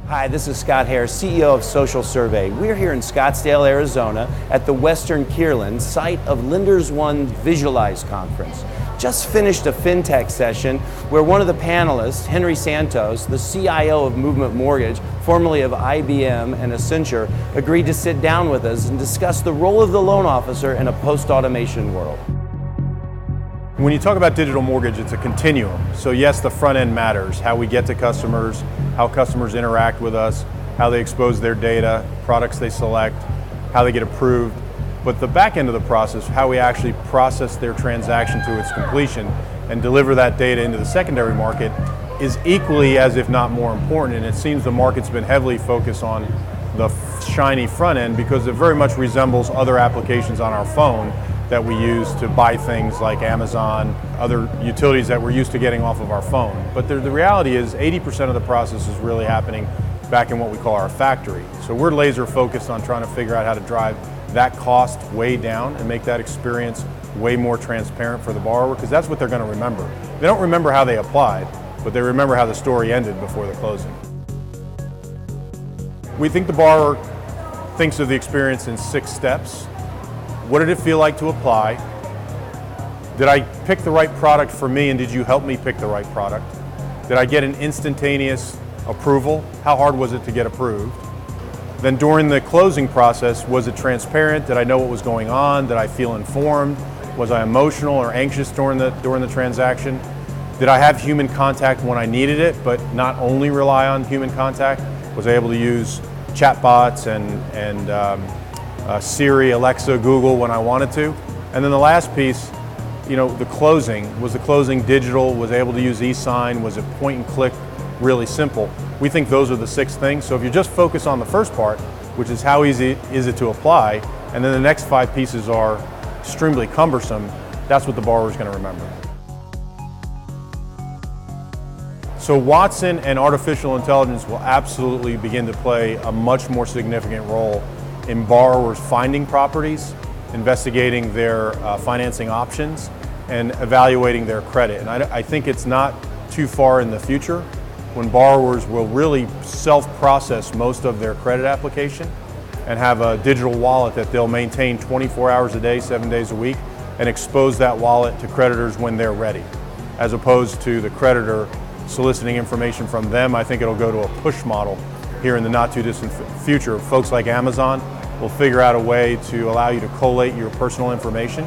Hi, this is Scott Harris, CEO of SocialSurvey. We're here in Scottsdale, Arizona at the Western Kierland, site of Lenders One Visualize Conference. Just finished a FinTech session where one of the panelists, Henry Santos, the CIO of Movement Mortgage, formerly of IBM and Accenture, agreed to sit down with us and discuss the role of the loan officer in a post-automation world. When you talk about digital mortgage, it's a continuum. So yes, the front end matters, how we get to customers, how customers interact with us, how they expose their data, products they select, how they get approved. But the back end of the process, how we actually process their transaction to its completion and deliver that data into the secondary market is equally as if not more important. And it seems the market's been heavily focused on the shiny front end because it very much resembles other applications on our phone that we use to buy things like Amazon, other utilities that we're used to getting off of our phone. But the reality is 80% of the process is really happening back in what we call our factory. So we're laser focused on trying to figure out how to drive that cost way down and make that experience way more transparent for the borrower, because that's what they're going to remember. They don't remember how they applied, but they remember how the story ended before the closing. We think the borrower thinks of the experience in 6 steps. What did it feel like to apply? Did I pick the right product for me, and did you help me pick the right product? Did I get an instantaneous approval? How hard was it to get approved? Then during the closing process, was it transparent? Did I know what was going on? Did I feel informed? Was I emotional or anxious during the transaction? Did I have human contact when I needed it, but not only rely on human contact? Was I able to use chatbots and Siri, Alexa, Google when I wanted to? And then the last piece, the closing. Was the closing digital? Was I able to use e-sign? Was it point and click? Really simple. We think those are the 6 things. So if you just focus on the first part, which is how easy is it to apply, and then the next 5 pieces are extremely cumbersome, that's what the borrower is going to remember. So Watson and artificial intelligence will absolutely begin to play a much more significant role in borrowers finding properties, investigating their financing options, and evaluating their credit. And I think it's not too far in the future when borrowers will really self-process most of their credit application and have a digital wallet that they'll maintain 24 hours a day, 7 days a week, and expose that wallet to creditors when they're ready, as opposed to the creditor soliciting information from them. I think it'll go to a push model here in the not too distant future. Folks like Amazon will figure out a way to allow you to collate your personal information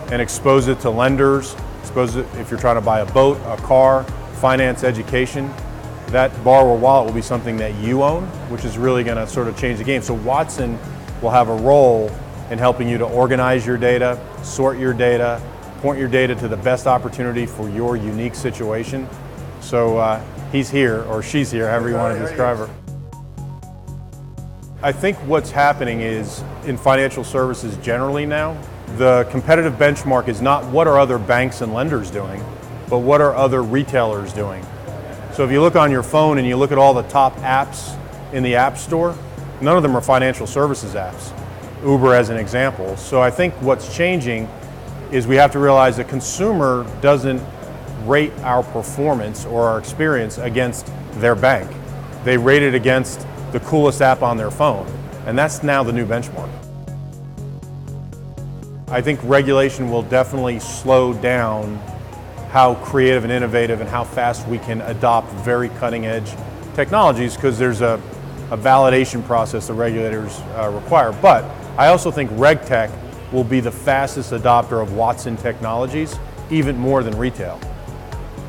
and expose it to lenders, expose it if you're trying to buy a boat, a car, finance, education. That borrower wallet will be something that you own, which is really going to sort of change the game. So Watson will have a role in helping you to organize your data, sort your data, point your data to the best opportunity for your unique situation. So he's here, or she's here, however you want to describe her. I think what's happening is, in financial services generally now, the competitive benchmark is not what are other banks and lenders doing, but what are other retailers doing. So if you look on your phone and you look at all the top apps in the App Store, none of them are financial services apps. Uber as an example. So I think what's changing is we have to realize the consumer doesn't rate our performance or our experience against their bank. They rate it against the coolest app on their phone, and that's now the new benchmark. I think regulation will definitely slow down how creative and innovative and how fast we can adopt very cutting edge technologies, because there's a validation process the regulators require. But I also think RegTech will be the fastest adopter of Watson technologies, even more than retail.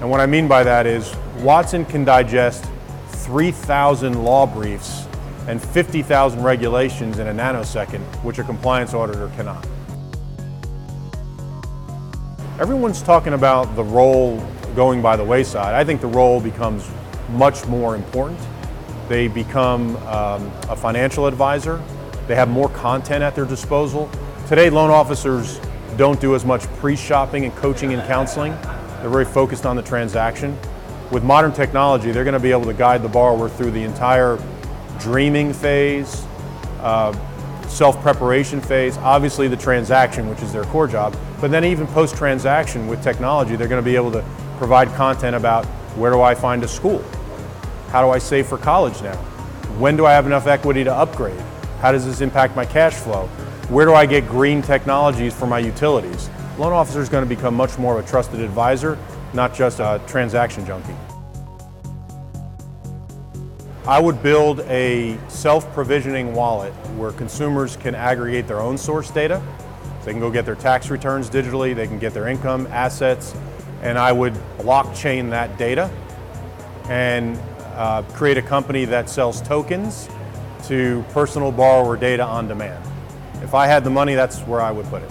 And what I mean by that is Watson can digest 3,000 law briefs and 50,000 regulations in a nanosecond, which a compliance auditor cannot. Everyone's talking about the role going by the wayside. I think the role becomes much more important. They become a financial advisor. They have more content at their disposal. Today, loan officers don't do as much pre-shopping and coaching and counseling. They're very focused on the transaction. With modern technology, they're going to be able to guide the borrower through the entire dreaming phase, self-preparation phase, obviously the transaction, which is their core job, but then even post-transaction with technology, they're going to be able to provide content about where do I find a school? How do I save for college now? When do I have enough equity to upgrade? How does this impact my cash flow? Where do I get green technologies for my utilities? Loan officer is going to become much more of a trusted advisor, not just a transaction junkie. I would build a self-provisioning wallet where consumers can aggregate their own source data. So they can go get their tax returns digitally, they can get their income, assets, and I would blockchain that data and create a company that sells tokens to personal borrower data on demand. If I had the money, that's where I would put it.